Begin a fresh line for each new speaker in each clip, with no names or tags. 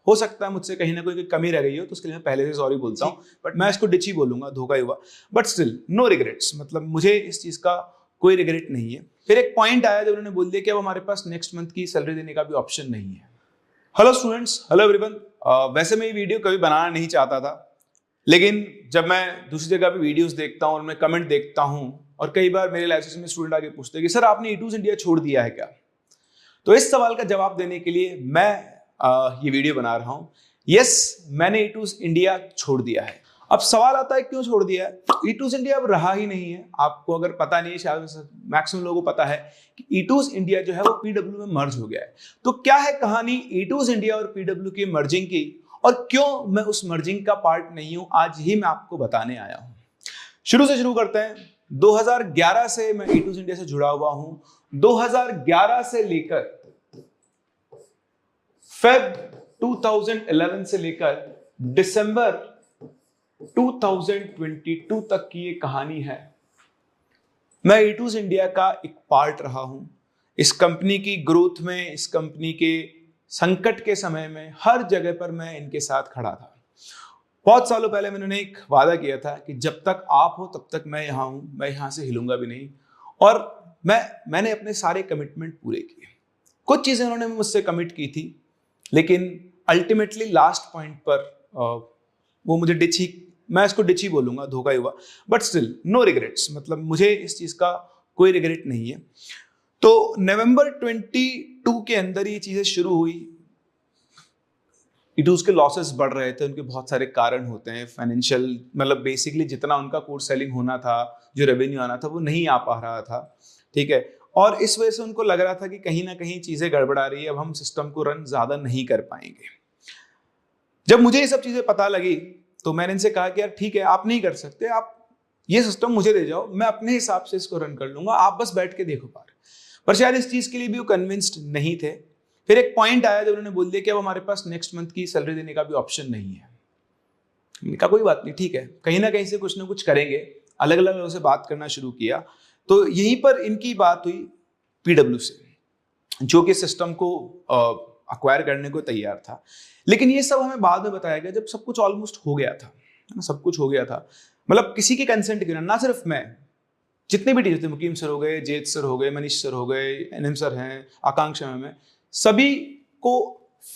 हो सकता है मुझसे कहीं ना कोई कमी रह गई हो, तो उसके लिए मैं पहले से सॉरी बोलता हूँ, बट मैं इसको डिच ही बोलूंगा, धोखा ही हुआ। बट स्टिल नो रिग्रेट्स, मतलब मुझे इस चीज का कोई रिग्रेट नहीं है। फिर एक पॉइंट आया जब उन्होंने बोल दिया कि अब हमारे पास नेक्स्ट मंथ की सैलरी देने का भी ऑप्शन नहीं है। Hello students, hello everyone. वैसे मैं ये वीडियो कभी बनाना नहीं चाहता था, लेकिन जब मैं दूसरी जगह पे वीडियोस देखता हूँ और मैं कमेंट देखता हूँ, और कई बार मेरे लाइसेंस में स्टूडेंट आके पूछते हैं कि सर आपने E2 इंडिया छोड़ दिया है क्या, तो इस सवाल का जवाब देने के लिए मैं ये वीडियो बना रहा हूँ। यस, मैंने E2 इंडिया छोड़ दिया है। अब सवाल आता है क्यों छोड़ दिया है? E2 इंडिया अब रहा ही नहीं है। आपको अगर पता नहीं है, शायद मैक्सिमम लोगों को पता है कि E2 इंडिया जो है वो PW में मर्ज हो गया है। तो क्या है कहानी E2 इंडिया और PW की मर्जिंग की, और क्यों मैं उस मर्जिंग का पार्ट नहीं हूं, आज ही मैं आपको बताने आया हूं। शुरू से शुरू करते हैं। 2011 से मैं E2 इंडिया से जुड़ा हुआ हूं। 2011 से लेकर फेब 2011 से लेकर दिसंबर 2022 तक की ये कहानी है। मैं E2 इंडिया का एक पार्ट रहा हूं। इस कंपनी की ग्रोथ में, इस कंपनी के संकट के समय में हर जगह पर मैं इनके साथ खड़ा था। बहुत सालों पहले मैंने एक वादा किया था कि जब तक आप हो तब तक मैं यहां हूं, मैं यहां से हिलूंगा भी नहीं, और मैंने अपने सारे कमिटमेंट पूरे किए। कुछ चीजें उन्होंने मुझसे कमिट की थी, लेकिन अल्टीमेटली लास्ट पॉइंट पर वो मुझे मैं इसको डिच ही बोलूंगा, धोखा ही हुआ। बट स्टिल नो रिग्रेट्स, मतलब मुझे इस चीज का कोई रिग्रेट नहीं है। तो नवंबर 22 के अंदर ये चीजें शुरू हुई। E2 के लॉसेस बढ़ रहे थे, उनके बहुत सारे कारण होते हैं फाइनेंशियल, मतलब बेसिकली जितना उनका कोर्स सेलिंग होना था, जो रेवेन्यू आना था, वो नहीं आ पा रहा था, ठीक है। और इस वजह से उनको लग रहा था कि कहीं ना कहीं चीजें गड़बड़ा रही है, अब हम सिस्टम को रन ज्यादा नहीं कर पाएंगे। जब मुझे ये सब चीजें पता लगी तो मैंने इनसे कहा कि यार ठीक है, आप नहीं कर सकते, आप ये सिस्टम मुझे दे जाओ, मैं अपने हिसाब से इसको रन कर लूंगा, आप बस बैठ के देखो पर शायद इस चीज के लिए भी वो कन्विंस्ड नहीं थे। फिर एक पॉइंट आया जब उन्होंने बोल दिया कि अब हमारे पास नेक्स्ट मंथ की सैलरी देने का भी ऑप्शन नहीं है। मैंने कहा कोई बात नहीं, ठीक है, कहीं ना कहीं से कुछ ना कुछ करेंगे। अलग अलग लोगों से बात करना शुरू किया, तो यहीं पर इनकी बात हुई PW से, जो कि सिस्टम को अक्वायर करने को तैयार था। लेकिन ये सब हमें बाद में बताया गया जब सब कुछ ऑलमोस्ट हो गया था, सब कुछ हो गया था, मतलब किसी के कंसेंट के बिना, ना सिर्फ मैं, जितने भी टीचर थे, मुकीम सर हो गए, जेत सर हो गए, मनीष सर हो गए, NM सर हैं, आकांक्षा मैम है, सभी को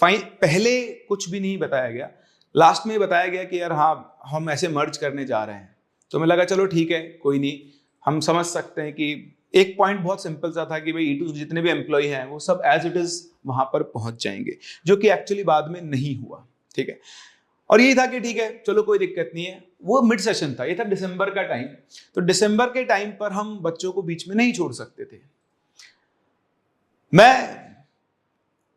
पहले कुछ भी नहीं बताया गया। लास्ट में बताया गया कि यार हाँ, हम ऐसे मर्ज करने जा रहे हैं। तो मैं लगा चलो ठीक है, कोई नहीं, हम समझ सकते हैं कि एक पॉइंट बहुत सिंपल सा था कि भाई E2 जितने भी एम्प्लॉय हैं वो सब एज इट इज वहां पर पहुंच जाएंगे, जो कि एक्चुअली बाद में नहीं हुआ, ठीक है। और यही था कि ठीक है, चलो कोई दिक्कत नहीं है। वो मिड सेशन था, ये था दिसंबर का टाइम। तो दिसंबर के टाइम पर हम बच्चों को बीच में नहीं छोड़ सकते थे।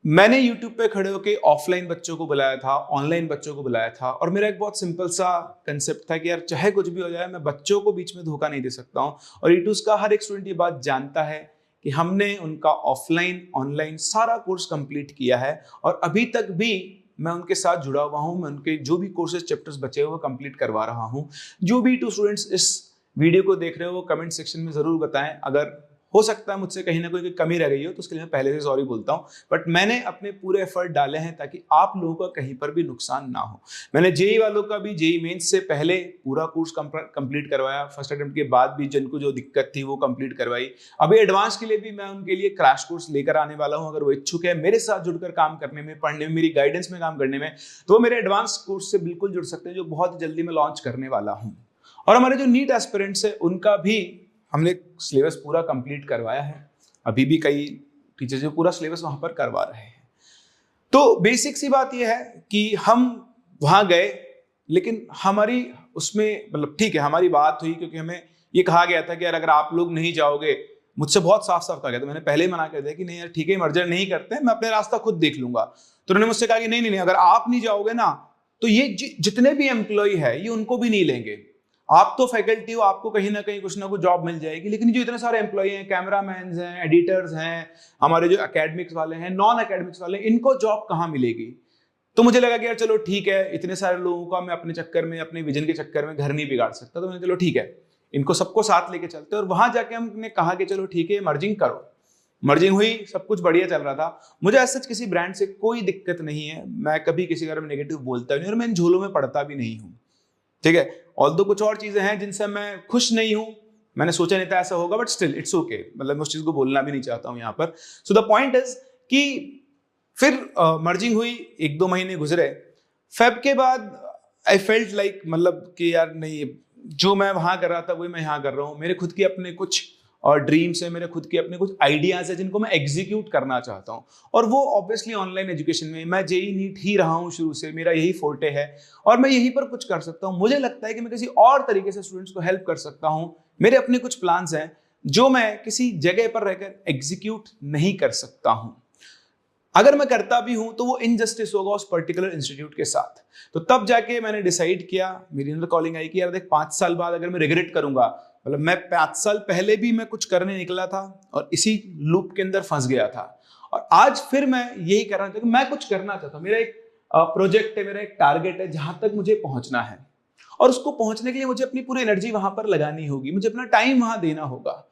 मैंने YouTube पे खड़े होकर ऑफलाइन बच्चों को बुलाया था, ऑनलाइन बच्चों को बुलाया था, और मेरा एक बहुत सिंपल सा कंसेप्ट था कि यार चाहे कुछ भी हो जाए, मैं बच्चों को बीच में धोखा नहीं दे सकता हूं। और E2 का हर एक स्टूडेंट ये बात जानता है कि हमने उनका ऑफलाइन ऑनलाइन सारा कोर्स कंप्लीट किया है, और अभी तक भी मैं उनके साथ जुड़ा हुआ हूं। मैं उनके जो भी कोर्सेज चैप्टर्स बचे हुए वो कंप्लीट करवा रहा हूं। जो भी E2 स्टूडेंट्स इस वीडियो को देख रहे हो वो कमेंट सेक्शन में जरूर बताएं। अगर हो सकता है मुझसे कहीं ना कोई कमी रह गई हो, तो उसके लिए मैं पहले से सॉरी बोलता हूं, बट मैंने अपने पूरे एफर्ट डाले हैं ताकि आप लोगों का कहीं पर भी नुकसान ना हो। मैंने जेई वालों का भी जेई मेंस से पहले पूरा कोर्स कंप्लीट करवाया, फर्स्ट अटेम्प्ट के बाद भी जिनको जो दिक्कत थी वो कंप्लीट करवाई। अभी एडवांस के लिए भी मैं उनके लिए क्रैश कोर्स लेकर आने वाला हूं। अगर वो इच्छुक है मेरे साथ जुड़कर काम करने में, पढ़ने में, मेरी गाइडेंस में काम करने में, तो वो मेरे एडवांस कोर्स से बिल्कुल जुड़ सकते हैं, जो बहुत जल्दी मैं लॉन्च करने वाला हूं। और हमारे जो नीट एस्पिरेंट्स है उनका भी हमने सिलेबस पूरा कंप्लीट करवाया है। अभी भी कई टीचर्स जो पूरा सिलेबस वहां पर करवा रहे हैं। तो बेसिक सी बात यह है कि हम वहां गए, लेकिन हमारी उसमें, मतलब ठीक है, हमारी बात हुई, क्योंकि हमें ये कहा गया था कि यार अगर आप लोग नहीं जाओगे, मुझसे बहुत साफ साफ कहा गया था, मैंने पहले ही मना कर दिया कि नहीं यार ठीक है, मर्जर नहीं करते, मैं अपने रास्ता खुद देख लूंगा। तो उन्होंने मुझसे कहा कि नहीं, अगर आप नहीं जाओगे ना, तो ये जितने भी एम्प्लॉय है ये उनको भी नहीं लेंगे। आप तो फैकल्टी हो, आपको कहीं ना कुछ जॉब मिल जाएगी, लेकिन जो इतने सारे एम्प्लॉय हैं, कैमरामैन हैं, एडिटर्स हैं, हमारे जो एकेडमिक्स वाले हैं, नॉन एकेडमिक्स वाले, इनको जॉब कहाँ मिलेगी। तो मुझे लगा कि यार चलो ठीक है, इतने सारे लोगों का मैं अपने चक्कर में, अपने विजन के चक्कर में घर नहीं बिगाड़ सकता। तो मैंने चलो ठीक है, इनको सबको साथ लेके चलते। और वहां जाके हमने कहा कि चलो ठीक है, मर्जिंग करो। मर्जिंग हुई, सब कुछ बढ़िया चल रहा था। मुझे ऐसा किसी ब्रांड से कोई दिक्कत नहीं है, मैं कभी किसी के बारे में नेगेटिव बोलता नहीं और मैं इन झोलों में पड़ता भी नहीं हूँ, ठीक है। ऑल्दो कुछ और चीजें हैं जिनसे मैं खुश नहीं हूँ, मैंने सोचा नहीं था ऐसा होगा, बट स्टिल इट्स ओके, मतलब मैं उस चीज को बोलना भी नहीं चाहता हूँ यहाँ पर। सो द पॉइंट इज कि फिर मर्जिंग हुई, 1-2 महीने गुजरे, फेब के बाद आई फेल्ट लाइक, मतलब कि यार नहीं, जो मैं वहां कर रहा था वही मैं यहाँ कर रहा हूँ। मेरे खुद के अपने कुछ और ड्रीम्स है, मेरे खुद के अपने कुछ आइडियाज है जिनको मैं एग्जीक्यूट करना चाहता हूँ, और वो ऑब्वियसली ऑनलाइन एजुकेशन में। मैं जेई नीट ही रहा हूँ शुरू से, मेरा यही फोर्टे है और मैं यहीं पर कुछ कर सकता हूँ। मुझे लगता है कि मैं किसी और तरीके से स्टूडेंट्स को हेल्प कर सकता हूँ। मेरे अपने कुछ प्लान्स हैं जो मैं किसी जगह पर रहकर एग्जीक्यूट नहीं कर सकता हूं। अगर मैं करता भी हूं तो वो इनजस्टिस होगा उस पर्टिकुलर इंस्टीट्यूट के साथ। तो तब जाके मैंने डिसाइड किया, मेरी अंदर कॉलिंग आई कि यार देख, 5 साल बाद अगर मैं रिग्रेट करूंगा, मतलब मैं 5 साल पहले भी मैं कुछ करने निकला था और इसी लूप के अंदर फंस गया था, और आज फिर मैं यही करना चाहता हूं, मैं कुछ करना चाहता हूं। मेरा एक प्रोजेक्ट है, मेरा एक टारगेट है जहां तक मुझे पहुंचना है, और उसको पहुंचने के लिए मुझे अपनी पूरी एनर्जी वहां पर लगानी होगी, मुझे अपना टाइम वहां देना होगा।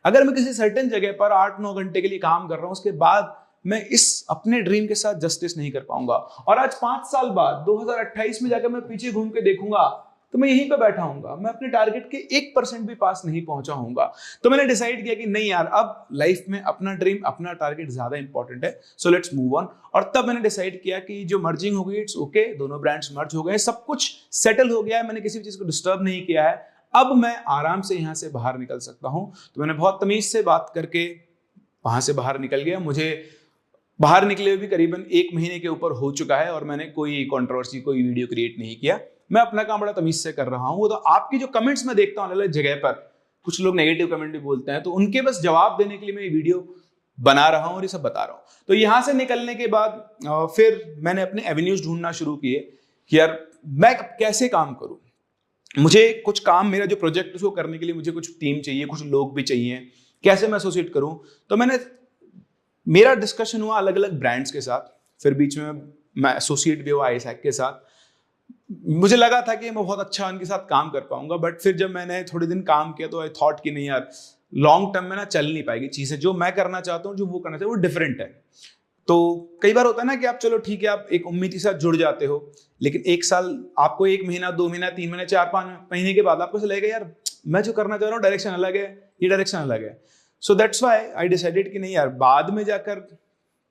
अगर मैं किसी सर्टेन जगह पर 8-9 घंटे के लिए काम कर रहा हूं, उसके बाद मैं इस अपने ड्रीम के साथ जस्टिस नहीं कर पाऊंगा। और आज 5 साल बाद 2028 में जाकर मैं पीछे घूम के देखूंगा तो मैं यहीं पे बैठा हूंगा, मैं अपने टारगेट के 1% भी पास नहीं पहुंचा हूंगा। तो मैंने डिसाइड किया कि नहीं यार, अब लाइफ में अपना ड्रीम, अपना टारगेट ज्यादा इंपॉर्टेंट है, सो लेट्स मूव ऑन। और तब मैंने डिसाइड किया कि जो मर्जिंग हो गई, इट्स ओके, दोनों ब्रांड्स मर्ज हो गए, सब कुछ सेटल हो गया है, मैंने किसी भी चीज को डिस्टर्ब नहीं किया है, अब मैं आराम से यहां से बाहर निकल सकता हूं। तो मैंने बहुत तमीज से बात करके वहां से बाहर निकल गया। मुझे बाहर निकले हुए भी करीबन 1 महीने के ऊपर हो चुका है और मैंने कोई कंट्रोवर्सी, कोई वीडियो क्रिएट नहीं किया। मैं अपना काम बड़ा तमीज से कर रहा हूं। वो तो आपकी जो कमेंट्स में देखता हूं अलग अलग जगह पर, कुछ लोग नेगेटिव कमेंट भी बोलते हैं, तो उनके बस जवाब देने के लिए मैं ये वीडियो बना रहा हूं और ये सब बता रहा हूं। तो यहां से निकलने के बाद फिर मैंने अपने एवेन्यूज ढूंढना शुरू किए कि यार मैं कैसे काम करूं। मुझे कुछ काम, मेरा जो प्रोजेक्ट उसको करने के लिए मुझे कुछ टीम चाहिए, कुछ लोग भी चाहिए, कैसे मैं एसोसिएट करूं। तो मेरा डिस्कशन हुआ अलग अलग ब्रांड्स के साथ, फिर बीच में मैं एसोसिएट भी हुआ आईएसएक के साथ। मुझे लगा था कि मैं बहुत अच्छा उनके साथ काम कर पाऊंगा, बट फिर जब मैंने थोड़े दिन काम किया तो आई थॉट कि नहीं यार, लॉन्ग टर्म में ना चल नहीं पाएगी चीजें। जो मैं करना चाहता हूँ, जो वो करना चाहिए, वो डिफरेंट है। तो कई बार होता है ना कि आप चलो ठीक है, आप एक उम्मीद के साथ जुड़ जाते हो, लेकिन 1 साल आपको 1 महीना, 2 महीना, 3 महीने, 4-5 महीने के बाद आपको ऐसा लगेगा यार मैं जो करना चाह रहा हूँ डायरेक्शन अलग है, ये डायरेक्शन अलग है। So that's why I decided कि नहीं यार, बाद में जाकर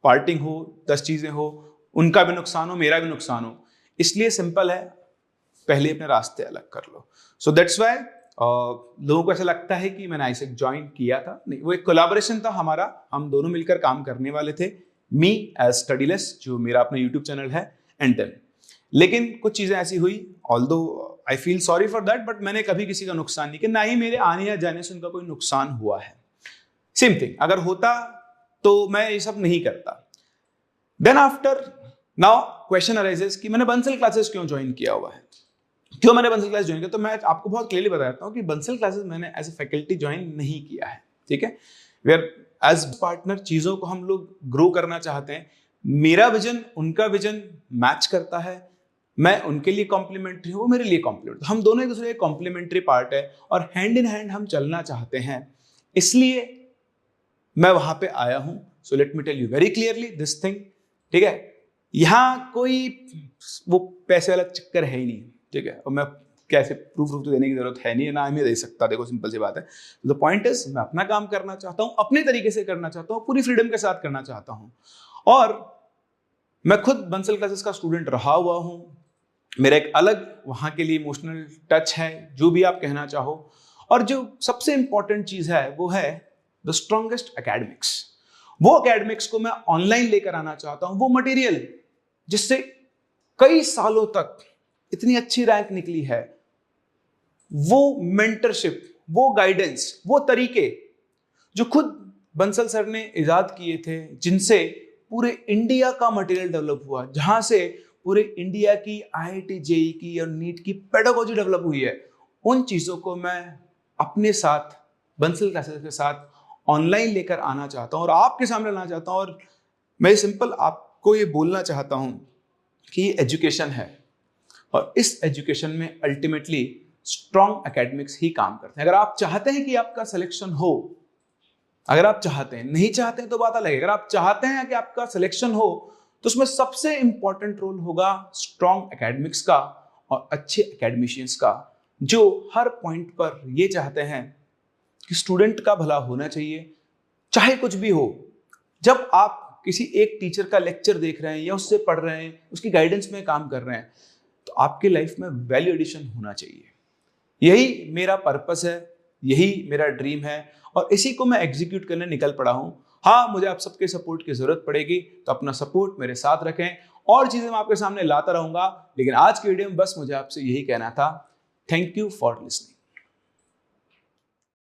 पार्टिंग हो, 10 चीजें हो, उनका भी नुकसान हो, मेरा भी नुकसान हो, इसलिए सिंपल है, पहले अपने रास्ते अलग कर लो। सो दैट्स व्हाई लोगों को ऐसा लगता है कि मैंने आईएसएक ज्वाइन किया था, नहीं, वो एक कोलैबोरेशन था हमारा, हम दोनों मिलकर काम करने वाले थे। मी एज स्टडीलेस, जो मेरा अपना यूट्यूब चैनल है, एंड देन लेकिन कुछ चीजें ऐसी हुई, although I feel sorry for that, but मैंने कभी किसी का नुकसान नहीं किया, ना ही मेरे आने या जाने से उनका कोई नुकसान हुआ है। सेम थिंग, अगर होता तो मैं ये सब नहीं करता। Then after now question arises कि मैंने बंसल क्लासेस क्यों ज्वाइन किया हुआ है, क्यों मैंने बंसल क्लास ज्वाइन किया। तो मैं आपको बहुत क्लियरली बताता हूँ कि बंसल क्लासेस मैंने एज ए फैकल्टी ज्वाइन नहीं किया है, ठीक है। वेयर एज पार्टनर चीजों को हम लोग ग्रो करना चाहते हैं, मेरा विजन उनका विजन मैच करता है, मैं उनके लिए कॉम्प्लीमेंट्री हूँ, वो मेरे लिए कॉम्प्लीमेंट्री, हम दोनों एक दूसरे के कॉम्प्लीमेंट्री पार्ट है और हैंड इन हैंड हम चलना चाहते हैं, इसलिए मैं वहां पे आया हूं। So let me tell you very clearly this thing, ठीक है। यहां कोई वो पैसे वाला चक्कर है ही नहीं, ठीक है, और मैं कैसे प्रूफ तो देने की जरूरत है नहीं, ना मैं दे सकता, देखो सिंपल सी बात है। द पॉइंट इज, मैं अपना काम करना चाहता हूं, अपने तरीके से करना चाहता हूं, पूरी फ्रीडम के साथ करना चाहता हूं, और मैं खुद बंसल क्लासेस का स्टूडेंट रहा हुआ हूं। मेरा एक अलग वहां के लिए इमोशनल टच है, जो भी आप कहना चाहो। और जो सबसे इंपॉर्टेंट चीज है वो है द स्ट्रॉन्गेस्ट एकेडमिक्स। वो एकेडमिक्स को मैं ऑनलाइन लेकर आना चाहता हूं, वो मटेरियल जिससे कई सालों तक इतनी अच्छी रैंक निकली है, वो मेंटरशिप, वो गाइडेंस, वो तरीके जो खुद बंसल सर ने इजाद किए थे, जिनसे पूरे इंडिया का मटेरियल डेवलप हुआ, जहां से पूरे इंडिया की आईआईटी, जेई की और नीट की पेडागोजी डेवलप हुई है, उन चीजों को मैं अपने साथ बंसल क्लासेस के साथ ऑनलाइन लेकर आना चाहता हूं और आपके सामने लाना चाहता हूं। और मैं सिंपल आपको ये बोलना चाहता हूं कि ये एजुकेशन है, और इस एजुकेशन में अल्टीमेटली स्ट्रॉन्ग एकेडमिक्स ही काम करते हैं। अगर आप चाहते हैं कि आपका सिलेक्शन हो, अगर आप चाहते हैं, नहीं चाहते हैं तो बात अलग है। अगर आप चाहते हैं कि आपका सिलेक्शन हो तो उसमें सबसे इंपॉर्टेंट रोल होगा स्ट्रॉन्ग एकेडमिक्स का और अच्छे एकेडमिशियंस का, जो हर पॉइंट पर ये चाहते हैं कि स्टूडेंट का भला होना चाहिए, चाहे कुछ भी हो। जब आप किसी एक टीचर का लेक्चर देख रहे हैं या उससे पढ़ रहे हैं, उसकी गाइडेंस में काम कर रहे हैं, तो आपके लाइफ में वैल्यू एडिशन होना चाहिए। यही मेरा पर्पस है, यही मेरा ड्रीम है और इसी को मैं एग्जीक्यूट करने निकल पड़ा हूं। हाँ, मुझे आप सबके सपोर्ट की जरूरत पड़ेगी, तो अपना सपोर्ट मेरे साथ रखें। और चीजें मैं आपके सामने लाता रहूंगा, लेकिन आज की वीडियो में बस मुझे आपसे यही कहना था। Thank you for listening.